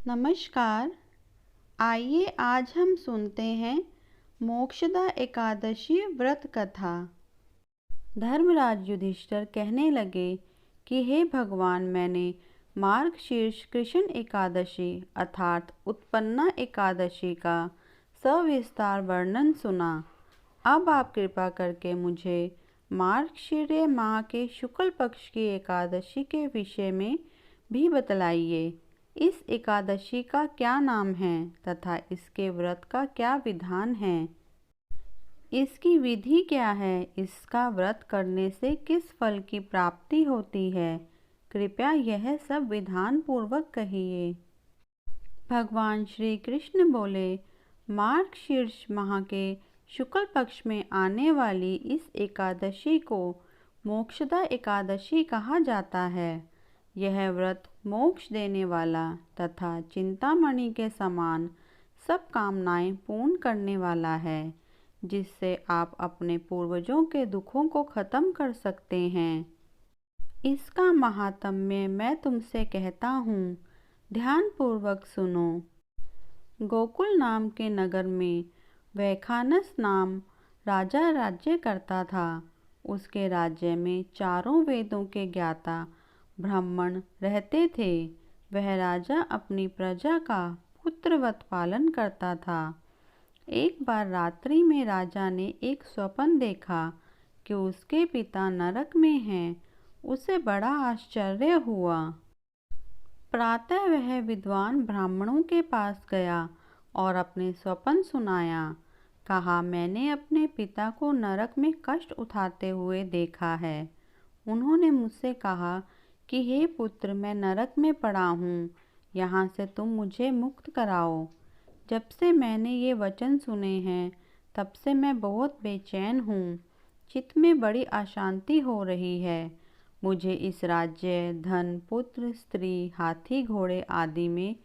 नमस्कार। आइए आज हम सुनते हैं मोक्षदा एकादशी व्रत कथा। धर्मराज युधिष्ठिर कहने लगे कि हे भगवान, मैंने मार्गशीर्ष कृष्ण एकादशी अर्थात उत्पन्ना एकादशी का सविस्तार वर्णन सुना। अब आप कृपा करके मुझे मार्गशीर्ष माह के शुक्ल पक्ष की एकादशी के विषय में भी बतलाइए। इस एकादशी का क्या नाम है तथा इसके व्रत का क्या विधान है? इसकी विधि क्या है? इसका व्रत करने से किस फल की प्राप्ति होती है? कृपया यह सब विधान पूर्वक कहिए। भगवान श्री कृष्ण बोले, मार्गशीर्ष माह के शुक्ल पक्ष में आने वाली इस एकादशी को मोक्षदा एकादशी कहा जाता है। यह व्रत मोक्ष देने वाला तथा चिंतामणि के समान सब कामनाएं पूर्ण करने वाला है, जिससे आप अपने पूर्वजों के दुखों को खत्म कर सकते हैं। इसका महात्म्य मैं तुमसे कहता हूँ, ध्यान पूर्वक सुनो। गोकुल नाम के नगर में वैखानस नाम राजा राज्य करता था। उसके राज्य में चारों वेदों के ज्ञाता ब्राह्मण रहते थे। वह राजा अपनी प्रजा का पुत्रवत पालन करता था। एक बार रात्रि में राजा ने एक स्वप्न देखा कि उसके पिता नरक में हैं। उसे बड़ा आश्चर्य हुआ। प्रातः वह विद्वान ब्राह्मणों के पास गया और अपने स्वप्न सुनाया। कहा, मैंने अपने पिता को नरक में कष्ट उठाते हुए देखा है। उन्होंने मुझसे कहा कि हे पुत्र, मैं नरक में पड़ा हूँ, यहाँ से तुम मुझे मुक्त कराओ। जब से मैंने ये वचन सुने हैं तब से मैं बहुत बेचैन हूँ। चित्त में बड़ी अशांति हो रही है। मुझे इस राज्य, धन, पुत्र, स्त्री, हाथी, घोड़े आदि में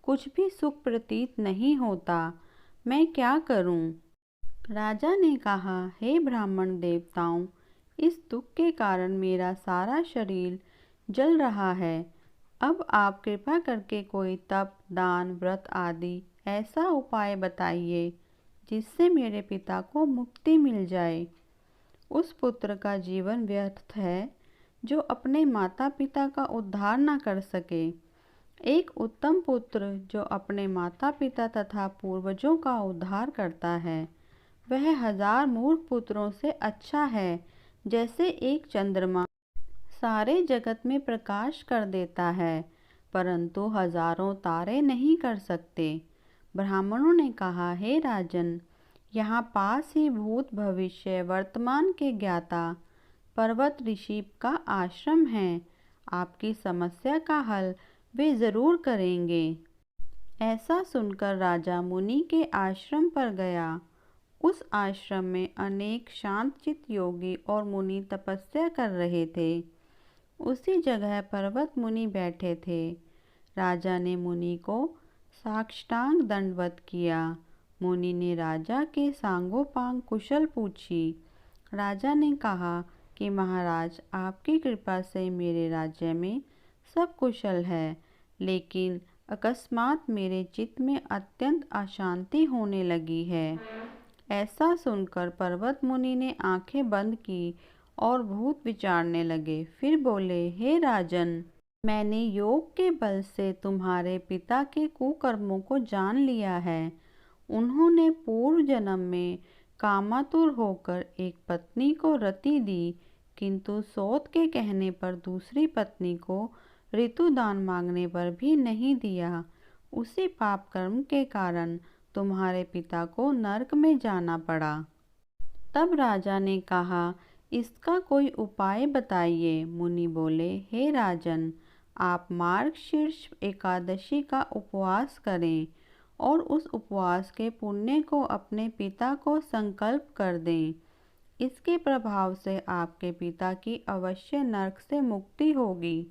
कुछ भी सुख प्रतीत नहीं होता। मैं क्या करूं? राजा ने कहा, हे ब्राह्मण देवताओं, इस दुख के कारण मेरा सारा शरीर जल रहा है। अब आप कृपा करके कोई तप, दान, व्रत आदि ऐसा उपाय बताइए जिससे मेरे पिता को मुक्ति मिल जाए। उस पुत्र का जीवन व्यर्थ है जो अपने माता पिता का उद्धार न कर सके। एक उत्तम पुत्र जो अपने माता पिता तथा पूर्वजों का उद्धार करता है, वह 1000 मूर्ख पुत्रों से अच्छा है। जैसे एक चंद्रमा सारे जगत में प्रकाश कर देता है, परंतु हजारों तारे नहीं कर सकते। ब्राह्मणों ने कहा, हे राजन, यहाँ पास ही भूत, भविष्य, वर्तमान के ज्ञाता पर्वत ऋषि का आश्रम है। आपकी समस्या का हल वे जरूर करेंगे। ऐसा सुनकर राजा मुनि के आश्रम पर गया। उस आश्रम में अनेक शांतचित्त योगी और मुनि तपस्या कर रहे थे। उसी जगह पर्वत मुनि बैठे थे। राजा ने मुनि को साष्टांग दंडवत किया। मुनि ने राजा के सांगोपांग कुशल पूछी। राजा ने कहा कि महाराज, आपकी कृपा से मेरे राज्य में सब कुशल है, लेकिन अकस्मात मेरे चित्त में अत्यंत अशांति होने लगी है। ऐसा सुनकर पर्वत मुनि ने आंखें बंद की और भूत विचारने लगे। फिर बोले, हे राजन, मैंने योग के बल से तुम्हारे पिता के कुकर्मों को जान लिया है। उन्होंने पूर्व जन्म में कामातुर होकर एक पत्नी को रति दी, किंतु सौत के कहने पर दूसरी पत्नी को ऋतुदान मांगने पर भी नहीं दिया। उसी पाप कर्म के कारण तुम्हारे पिता को नरक में जाना पड़ा। तब राजा ने कहा, इसका कोई उपाय बताइए। मुनि बोले, हे राजन, आप मार्गशीर्ष एकादशी का उपवास करें और उस उपवास के पुण्य को अपने पिता को संकल्प कर दें। इसके प्रभाव से आपके पिता की अवश्य नरक से मुक्ति होगी।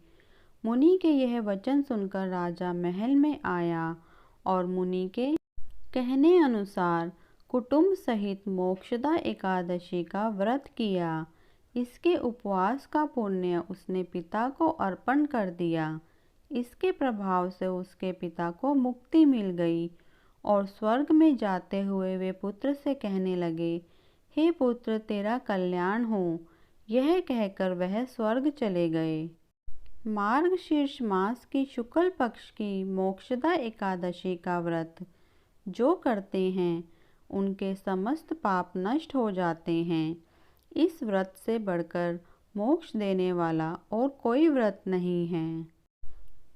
मुनि के यह वचन सुनकर राजा महल में आया और मुनि के कहने अनुसार कुटुंब सहित मोक्षदा एकादशी का व्रत किया। इसके उपवास का पुण्य उसने पिता को अर्पण कर दिया। इसके प्रभाव से उसके पिता को मुक्ति मिल गई और स्वर्ग में जाते हुए वे पुत्र से कहने लगे, हे पुत्र, तेरा कल्याण हो। यह कहकर वह स्वर्ग चले गए। मार्गशीर्ष मास की शुक्ल पक्ष की मोक्षदा एकादशी का व्रत जो करते हैं उनके समस्त पाप नष्ट हो जाते हैं। इस व्रत से बढ़कर मोक्ष देने वाला और कोई व्रत नहीं है।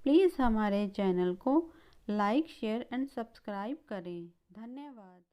प्लीज़ हमारे चैनल को लाइक, शेयर एंड सब्सक्राइब करें। धन्यवाद।